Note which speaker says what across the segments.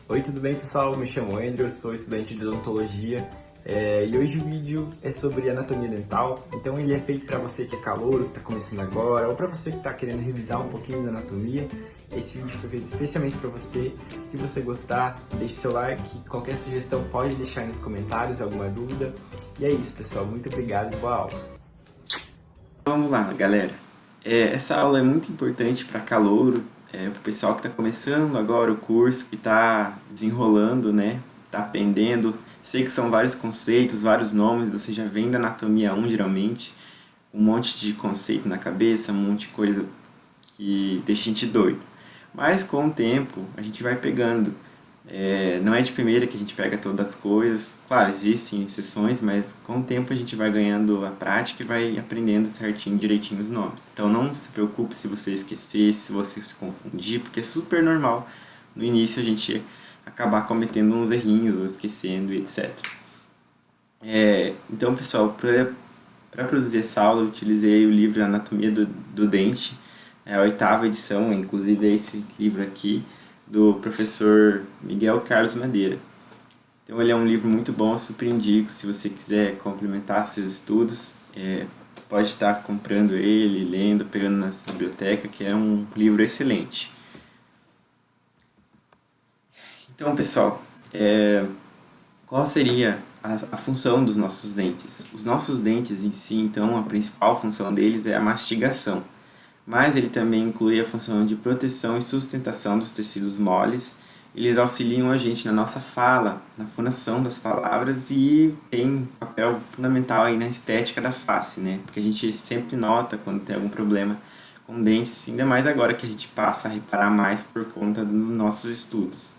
Speaker 1: Oi, tudo bem pessoal? Me chamo Andrew, sou estudante de odontologia e hoje o vídeo é sobre anatomia dental. Então ele é feito para você que é calouro, que está começando agora, ou para você que está querendo revisar um pouquinho da anatomia. Esse vídeo foi feito especialmente para você. Se você gostar, deixe seu like, qualquer sugestão pode deixar aí nos comentários, alguma dúvida. E é isso pessoal, muito obrigado e boa aula!
Speaker 2: Vamos lá, galera. Essa aula é muito importante para calouro, para o pessoal que está começando agora o curso, que está desenrolando, né? Está aprendendo. Sei que são vários conceitos, vários nomes, você já vem da anatomia 1 geralmente, um monte de conceito na cabeça, um monte de coisa que deixa a gente doido. Mas com o tempo a gente vai pegando. Não é de primeira que a gente pega todas as coisas. Claro, existem exceções, mas com o tempo a gente vai ganhando a prática e vai aprendendo certinho, direitinho os nomes. Então não se preocupe se você esquecer, se você se confundir, porque é super normal no início a gente acabar cometendo uns errinhos ou esquecendo, etc. Então, pessoal, para produzir essa aula eu utilizei o livro Anatomia do Dente, a 8ª edição, inclusive é esse livro aqui, do professor Miguel Carlos Madeira. Então ele é um livro muito bom, eu super indico, se você quiser complementar seus estudos, pode estar comprando ele, lendo, pegando na biblioteca, que é um livro excelente. Então pessoal, qual seria a função dos nossos dentes? Os nossos dentes em si, então, a principal função deles é a mastigação. Mas ele também inclui a função de proteção e sustentação dos tecidos moles. Eles auxiliam a gente na nossa fala, na fonação das palavras e tem um papel fundamental aí na estética da face, né? Porque a gente sempre nota quando tem algum problema com dentes, ainda mais agora que a gente passa a reparar mais por conta dos nossos estudos.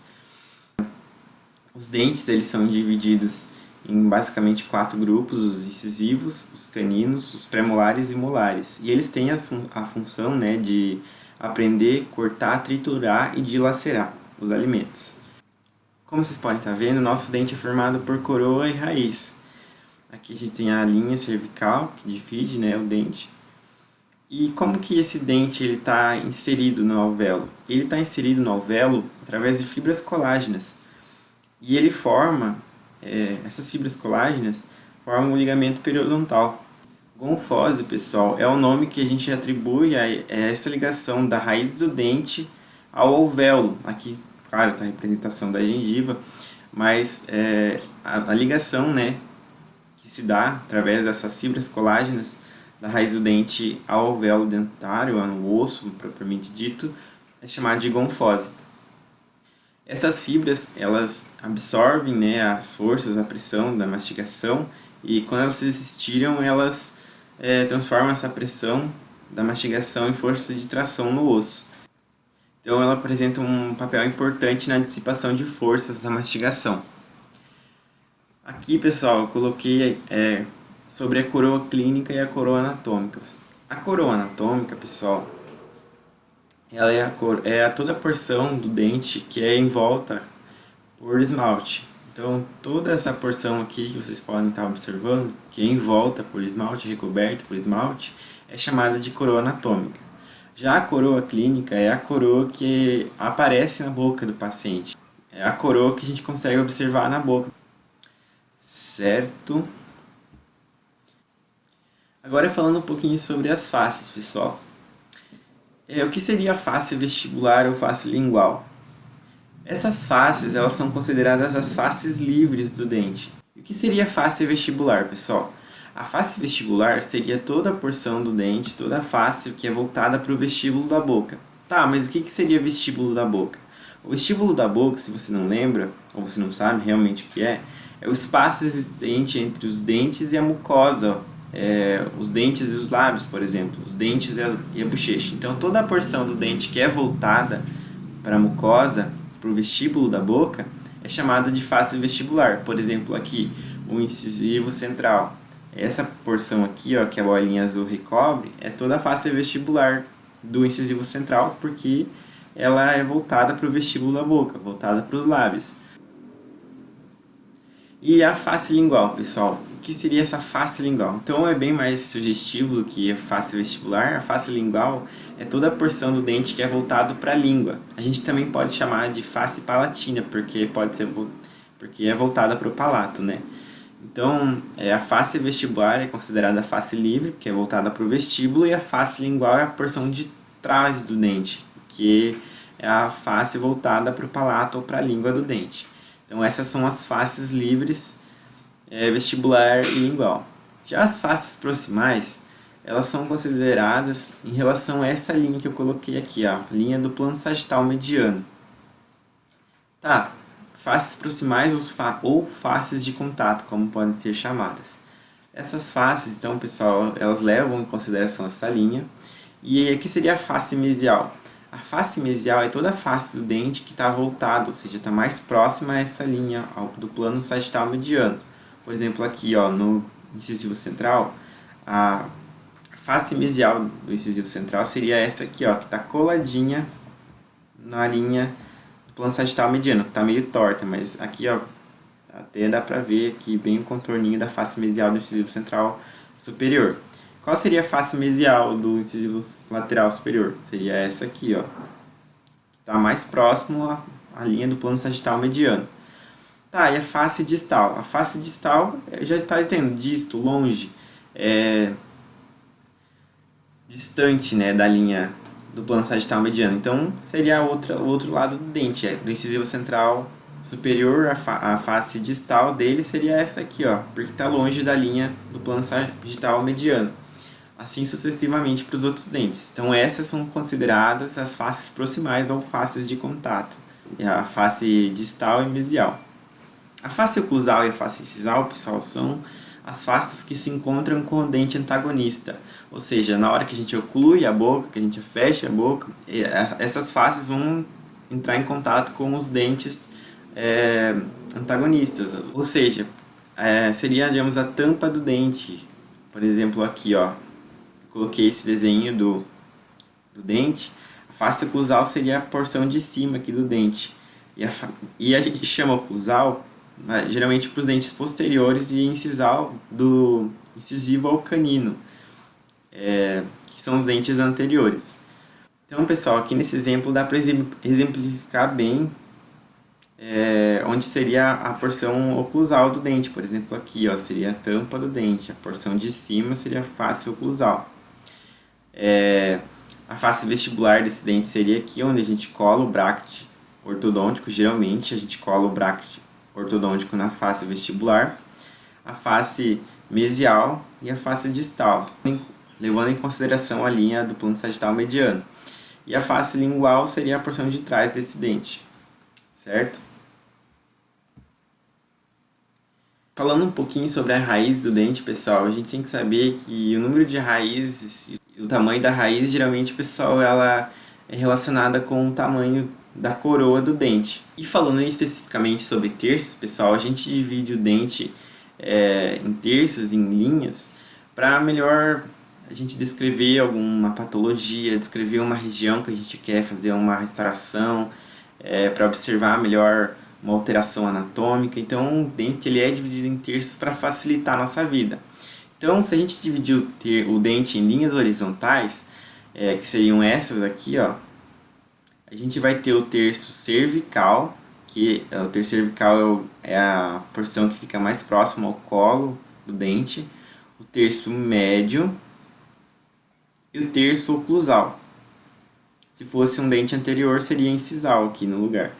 Speaker 2: Os dentes, eles são divididos em basicamente 4 grupos: os incisivos, os caninos, os premolares e molares. E eles têm a função, né, de aprender, cortar, triturar e dilacerar os alimentos. Como vocês podem estar vendo, o nosso dente é formado por coroa e raiz. Aqui a gente tem a linha cervical, que divide, né, o dente. E como que esse dente está inserido no alvéolo? Ele está inserido no alvéolo através de fibras colágenas. E ele forma, essas fibras colágenas formam o ligamento periodontal. Gonfose, pessoal, é o nome que a gente atribui a essa ligação da raiz do dente ao alvéolo. Aqui, claro, está a representação da gengiva, mas a ligação, né, que se dá através dessas fibras colágenas da raiz do dente ao alvéolo dentário, ao osso propriamente dito, é chamada de gonfose. Essas fibras, elas absorvem, né, as forças, a pressão da mastigação, e quando elas se estiram, elas transformam essa pressão da mastigação em força de tração no osso. Então ela apresenta um papel importante na dissipação de forças da mastigação. Aqui, pessoal, eu coloquei sobre a coroa clínica e a coroa anatômica. A coroa anatômica, pessoal, ela é toda a porção do dente que é envolta por esmalte. Então, toda essa porção aqui que vocês podem estar observando, que é envolta por esmalte, recoberta por esmalte, é chamada de coroa anatômica. Já a coroa clínica é a coroa que aparece na boca do paciente. É a coroa que a gente consegue observar na boca. Certo? Agora falando um pouquinho sobre as faces, pessoal. O que seria a face vestibular ou face lingual? Essas faces, elas são consideradas as faces livres do dente. E o que seria a face vestibular, pessoal? A face vestibular seria toda a porção do dente, toda a face que é voltada para o vestíbulo da boca. Tá, mas o que seria vestíbulo da boca? O vestíbulo da boca, se você não lembra, ou você não sabe realmente o que é o espaço existente entre os dentes e a mucosa, os dentes e os lábios, por exemplo, os dentes e a bochecha. Então toda a porção do dente que é voltada para a mucosa, para o vestíbulo da boca, é chamada de face vestibular. Por exemplo, aqui o incisivo central. Essa porção aqui, ó, que a bolinha azul recobre, é toda a face vestibular do incisivo central, porque ela é voltada para o vestíbulo da boca, voltada para os lábios. E a face lingual, pessoal, o que seria essa face lingual? Então é bem mais sugestivo do que a face vestibular. A face lingual é toda a porção do dente que é voltado para a língua. A gente também pode chamar de face palatina, porque é voltada para o palato, né? Então, a face vestibular é considerada a face livre, que é voltada para o vestíbulo, e a face lingual é a porção de trás do dente, que é a face voltada para o palato ou para a língua do dente. Então, essas são as faces livres, vestibular e lingual. Já as faces proximais, elas são consideradas em relação a essa linha que eu coloquei aqui, ó, a linha do plano sagital mediano. Tá, faces proximais ou faces de contato, como podem ser chamadas. Essas faces, então, pessoal, elas levam em consideração essa linha. E aqui seria a face mesial. A face mesial é toda a face do dente que está voltado, ou seja, está mais próxima a essa linha do plano sagital mediano. Por exemplo, aqui ó, no incisivo central, a face mesial do incisivo central seria essa aqui, ó, que está coladinha na linha do plano sagital mediano, que está meio torta, mas aqui ó, até dá para ver aqui bem o contorninho da face mesial do incisivo central superior. Qual seria a face mesial do incisivo lateral superior? Seria essa aqui, ó, que está mais próximo à linha do plano sagital mediano. Tá, e a face distal? A face distal já está entendendo, disto, longe, distante, né, da linha do plano sagital mediano. Então, seria o outro lado do dente, do incisivo central superior, a face distal dele seria essa aqui, ó, porque está longe da linha do plano sagital mediano. Assim sucessivamente para os outros dentes. Então essas são consideradas as faces proximais ou faces de contato. A face distal e mesial. A face oclusal e a face incisal, pessoal, são as faces que se encontram com o dente antagonista. Ou seja, na hora que a gente oclui a boca, que a gente fecha a boca, essas faces vão entrar em contato com os dentes antagonistas. Ou seja, seria, digamos, a tampa do dente. Por exemplo, aqui, ó, coloquei esse desenho do dente. A face oclusal seria a porção de cima aqui do dente. E a gente chama oclusal geralmente para os dentes posteriores e incisal do incisivo ao canino, que são os dentes anteriores. Então, pessoal, aqui nesse exemplo dá para exemplificar bem onde seria a porção oclusal do dente. Por exemplo, aqui ó, seria a tampa do dente, a porção de cima seria a face oclusal. A face vestibular desse dente seria aqui onde a gente cola o bracket ortodôntico. Geralmente a gente cola o bracket ortodôntico na face vestibular, a face mesial e a face distal, levando em consideração a linha do plano sagital mediano. E a face lingual seria a porção de trás desse dente, certo? Falando um pouquinho sobre a raiz do dente, pessoal, a gente tem que saber que o número de raízes e o tamanho da raiz, geralmente, pessoal, ela é relacionada com o tamanho da coroa do dente. E falando especificamente sobre terços, pessoal, a gente divide o dente em terços, em linhas, para melhor a gente descrever alguma patologia, descrever uma região que a gente quer fazer uma restauração, para observar melhor uma alteração anatômica. Então o dente ele é dividido em terços para facilitar a nossa vida. Então se a gente dividir o dente em linhas horizontais, que seriam essas aqui, ó, a gente vai ter o terço cervical, que o terço cervical é a porção que fica mais próxima ao colo do dente, o terço médio e o terço oclusal. Se fosse um dente anterior, seria incisal aqui no lugar.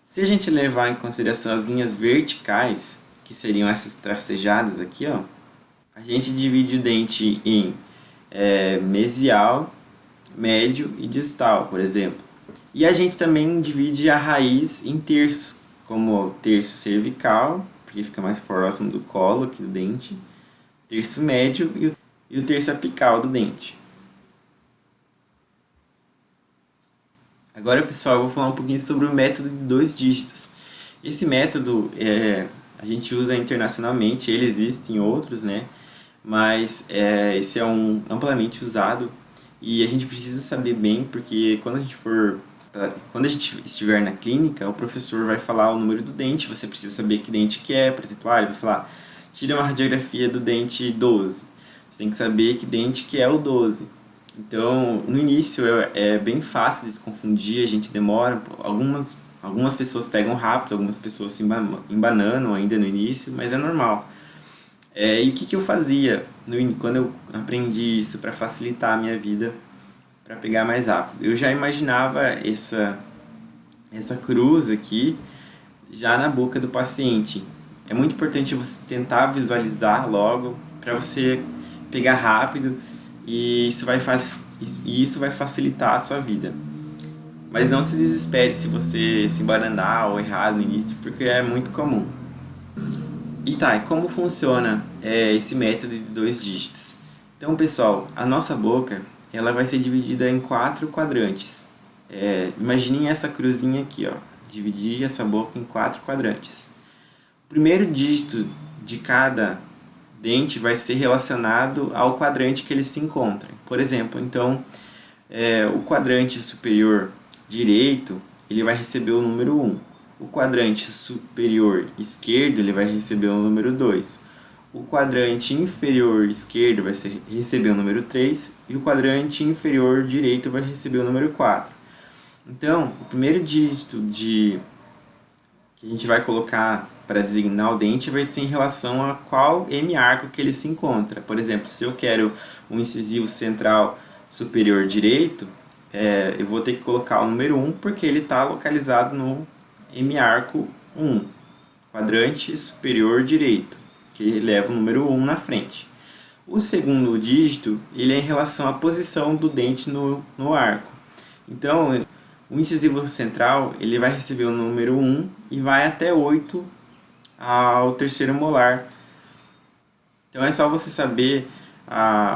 Speaker 2: Se a gente levar em consideração as linhas verticais, que seriam essas tracejadas aqui, ó, a gente divide o dente em mesial, médio e distal, por exemplo. E a gente também divide a raiz em terços, como o terço cervical, porque fica mais próximo do colo aqui do dente, terço médio e o terço apical do dente. Agora, pessoal, eu vou falar um pouquinho sobre o método de 2 dígitos. Esse método a gente usa internacionalmente, ele existe em outros, né? Mas esse é amplamente usado e a gente precisa saber bem, porque quando a gente for Quando a gente estiver na clínica, o professor vai falar o número do dente, você precisa saber que dente que é, por exemplo, ele vai falar, tira uma radiografia do dente 12. Você tem que saber que dente que é o 12. Então, no início é bem fácil de se confundir, a gente demora, algumas pessoas pegam rápido, algumas pessoas se embananam ainda no início, mas é normal. E o que eu fazia quando eu aprendi isso para facilitar a minha vida, para pegar mais rápido? Eu já imaginava essa cruz aqui já na boca do paciente. É muito importante você tentar visualizar logo para você pegar rápido e isso vai facilitar a sua vida. Mas não se desespere se você se embananar ou errar no início, porque é muito comum. E tá, e como funciona esse método de 2 dígitos? Então, pessoal, a nossa boca ela vai ser dividida em 4 quadrantes. Imaginem essa cruzinha aqui, ó. Dividir essa boca em 4 quadrantes. O primeiro dígito de cada dente vai ser relacionado ao quadrante que ele se encontra. Por exemplo, então, o quadrante superior direito ele vai receber o número 1. O quadrante superior esquerdo ele vai receber o número 2. O quadrante inferior esquerdo vai receber o número 3 e o quadrante inferior direito vai receber o número 4. Então, o primeiro dígito que a gente vai colocar para designar o dente vai ser em relação a qual hemiarco que ele se encontra. Por exemplo, se eu quero um incisivo central superior direito, eu vou ter que colocar o número 1 porque ele está localizado no hemiarco 1, quadrante superior direito, que leva o número 1 na frente. O segundo dígito ele é em relação à posição do dente no arco. Então, o incisivo central ele vai receber o número 1 e vai até 8 ao terceiro molar. Então é só você saber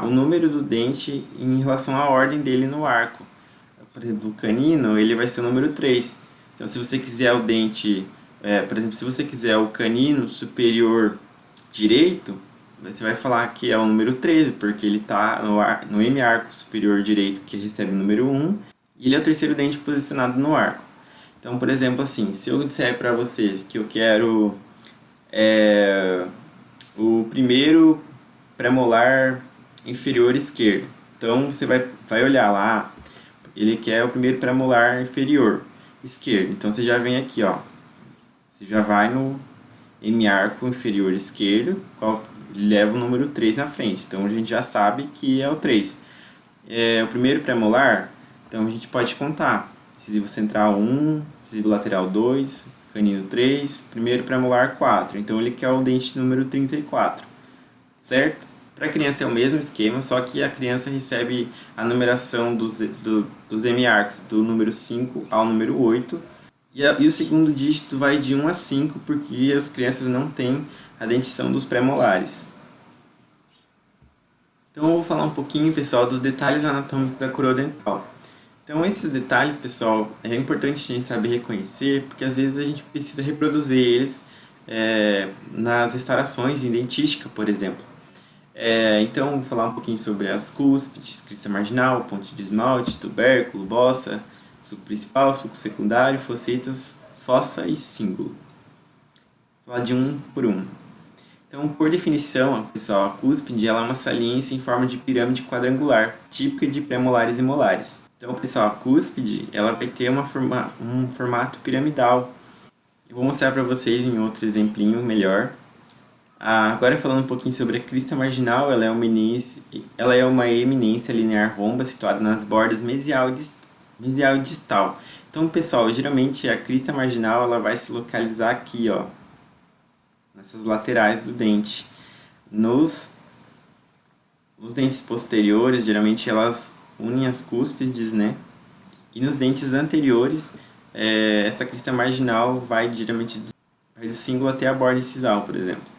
Speaker 2: o número do dente em relação à ordem dele no arco. Por exemplo, o canino ele vai ser o número 3. Então se você quiser o dente, por exemplo, se você quiser o canino superior direito, você vai falar que é o número 13, porque ele está no hemiarco superior direito, que recebe o número 1, e ele é o terceiro dente posicionado no arco. Então, por exemplo, assim, se eu disser para você que eu quero o primeiro premolar inferior esquerdo, então você vai olhar lá, ele quer o primeiro premolar inferior esquerdo, então você já vem aqui, ó, você já vai no hemiarco inferior esquerdo, leva o número 3 na frente, então a gente já sabe que é o 3. O primeiro premolar, então a gente pode contar, incisivo central 1, incisivo lateral 2, canino 3, primeiro premolar 4, então ele quer o dente número 34, certo? Para a criança é o mesmo esquema, só que a criança recebe a numeração dos hemiarcos do número 5 ao número 8, e o segundo dígito vai de 1 a 5, porque as crianças não têm a dentição dos premolares. Então eu vou falar um pouquinho, pessoal, dos detalhes anatômicos da coroa dental. Então esses detalhes, pessoal, é importante a gente saber reconhecer, porque às vezes a gente precisa reproduzir eles nas restaurações em dentística, por exemplo. Então vou falar um pouquinho sobre as cúspides, crista marginal, ponte de esmalte, tubérculo, bossa, suco principal, suco secundário, fossetas, fossa e cíngulo. Vou falar de um por um. Então, por definição, pessoal, a cúspide ela é uma saliência em forma de pirâmide quadrangular, típica de premolares e molares. Então, pessoal, a cúspide ela vai ter um formato piramidal. Eu vou mostrar para vocês em outro exemplinho melhor. Agora falando um pouquinho sobre a crista marginal, ela é uma eminência linear romba situada nas bordas mesial e distal. Então, pessoal, geralmente a crista marginal ela vai se localizar aqui, ó, nessas laterais do dente. Nos dentes posteriores, geralmente elas unem as cúspides, né? E nos dentes anteriores, essa crista marginal vai geralmente do cíngulo até a borda incisal, por exemplo.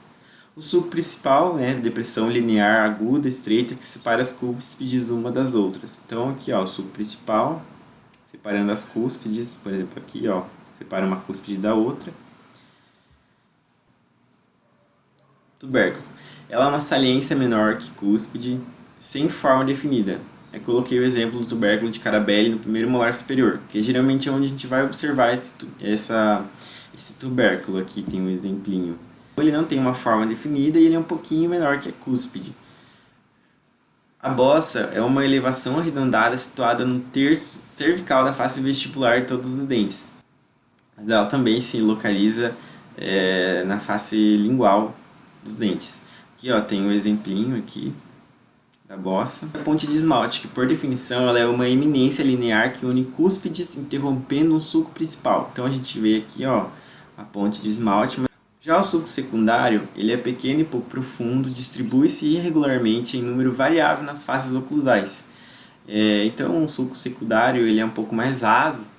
Speaker 2: O sulco principal, né, depressão linear aguda, estreita, que separa as cúspides uma das outras. Então aqui, ó, o sulco principal, separando as cúspides, por exemplo, aqui, ó, separa uma cúspide da outra. Tubérculo. Ela é uma saliência menor que cúspide, sem forma definida. eu coloquei o exemplo do tubérculo de Carabelli no primeiro molar superior, que geralmente é onde a gente vai observar esse tubérculo. Aqui tem um exemplinho. Ele não tem uma forma definida e ele é um pouquinho menor que a cúspide. A bossa é uma elevação arredondada situada no terço cervical da face vestibular de todos os dentes. Mas ela também se localiza na face lingual dos dentes. Aqui ó, tem um exemplinho aqui da bossa. A ponte de esmalte, que por definição ela é uma eminência linear que une cúspides interrompendo um sulco principal. Então a gente vê aqui ó, a ponte de esmalte. Já o sulco secundário, ele é pequeno e pouco profundo, distribui-se irregularmente em número variável nas faces oclusais. Então o sulco secundário ele é um pouco mais raso,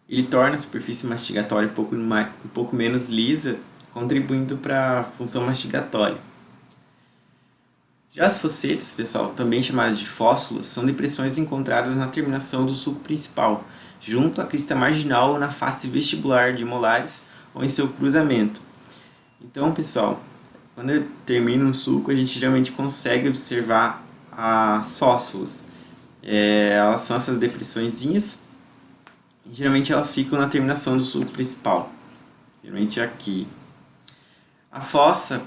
Speaker 2: ele torna a superfície mastigatória um pouco menos lisa, contribuindo para a função mastigatória. Já as fossetas, pessoal, também chamadas de fóssulas, são depressões encontradas na terminação do sulco principal, junto à crista marginal ou na face vestibular de molares ou em seu cruzamento. Então, pessoal, quando eu termino um sulco, a gente geralmente consegue observar as fóssulas. Elas são essas depressõezinhas, e geralmente elas ficam na terminação do sulco principal, geralmente aqui. A fossa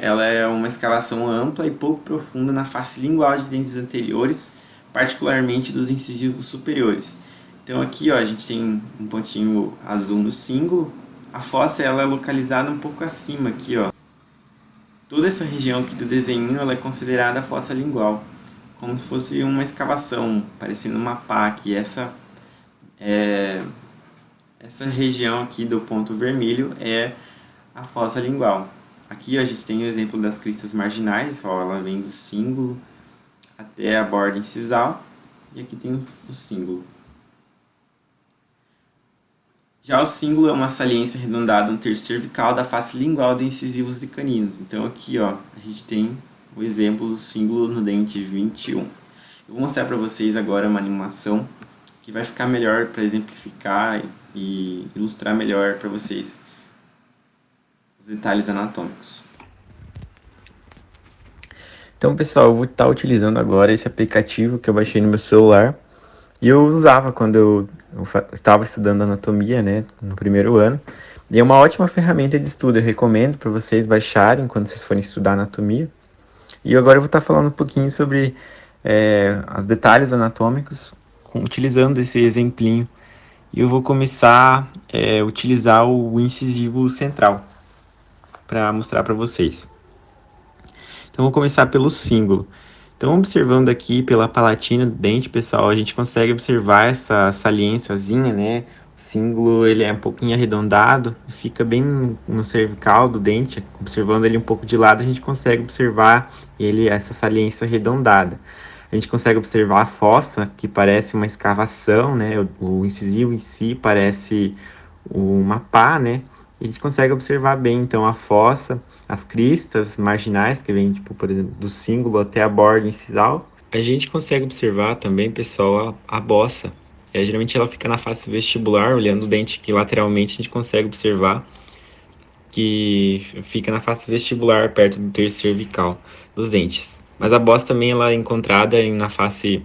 Speaker 2: ela é uma escavação ampla e pouco profunda na face lingual de dentes anteriores, particularmente dos incisivos superiores. Então aqui ó, a gente tem um pontinho azul no cíngulo. A fossa ela é localizada um pouco acima aqui ó. Toda essa região aqui do desenho ela é considerada a fossa lingual, como se fosse uma escavação, parecendo uma pá aqui. Essa região aqui do ponto vermelho é a fossa lingual. Aqui a gente tem o exemplo das cristas marginais, ó, ela vem do cíngulo até a borda incisal, e aqui tem o cíngulo. Já o cíngulo é uma saliência arredondada no terço cervical da face lingual de incisivos e caninos. Então aqui ó, a gente tem o exemplo do cíngulo no dente 21. Eu vou mostrar para vocês agora uma animação que vai ficar melhor para exemplificar e ilustrar melhor para vocês os detalhes anatômicos.
Speaker 1: Então, pessoal, eu vou estar utilizando agora esse aplicativo que eu baixei no meu celular e eu usava quando eu estava estudando anatomia, né, no primeiro ano. E é uma ótima ferramenta de estudo, eu recomendo para vocês baixarem quando vocês forem estudar anatomia. E agora eu vou estar falando um pouquinho sobre os detalhes anatômicos utilizando esse exemplinho. E eu vou começar a utilizar o incisivo central para mostrar para vocês. Então, vou começar pelo símbolo. Então, observando aqui pela palatina do dente, pessoal, a gente consegue observar essa saliênciazinha, né? O símbolo, ele é um pouquinho arredondado, fica bem no cervical do dente. Observando ele um pouco de lado, a gente consegue observar essa saliência arredondada. A gente consegue observar a fossa, que parece uma escavação, né? O incisivo em si parece uma pá, né? E a gente consegue observar bem, então, a fossa, as cristas marginais, que vem, tipo, por exemplo, do cíngulo até a borda incisal. A gente consegue observar também, pessoal, a bossa. Geralmente ela fica na face vestibular, olhando o dente aqui lateralmente, a gente consegue observar que fica na face vestibular, perto do terço cervical dos dentes. Mas a bossa também ela é encontrada na face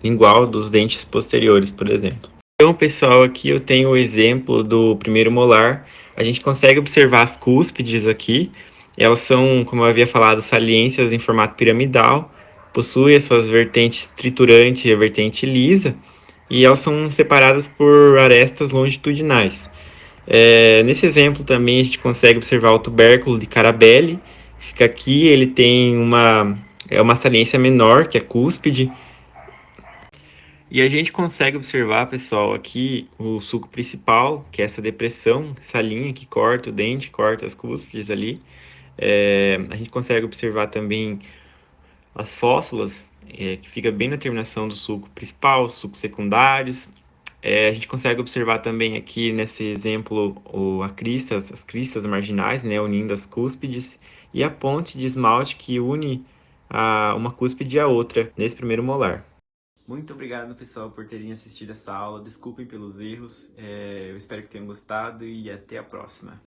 Speaker 1: lingual dos dentes posteriores, por exemplo. Então, pessoal, aqui eu tenho o exemplo do primeiro molar. A gente consegue observar as cúspides aqui. Elas são, como eu havia falado, saliências em formato piramidal. Possuem as suas vertentes triturante e a vertente lisa. E elas são separadas por arestas longitudinais. Nesse exemplo também a gente consegue observar o tubérculo de Carabelli. Fica aqui, ele tem uma saliência menor que a cúspide. E a gente consegue observar, pessoal, aqui o sulco principal, que é essa depressão, essa linha que corta o dente, corta as cúspides ali. A gente consegue observar também as fóssulas, que fica bem na terminação do sulco principal, os sulcos secundários. A gente consegue observar também aqui nesse exemplo as cristas marginais, né, unindo as cúspides, e a ponte de esmalte que une uma cúspide à outra nesse primeiro molar. Muito obrigado, pessoal, por terem assistido essa aula. Desculpem pelos erros. Eu espero que tenham gostado e até a próxima.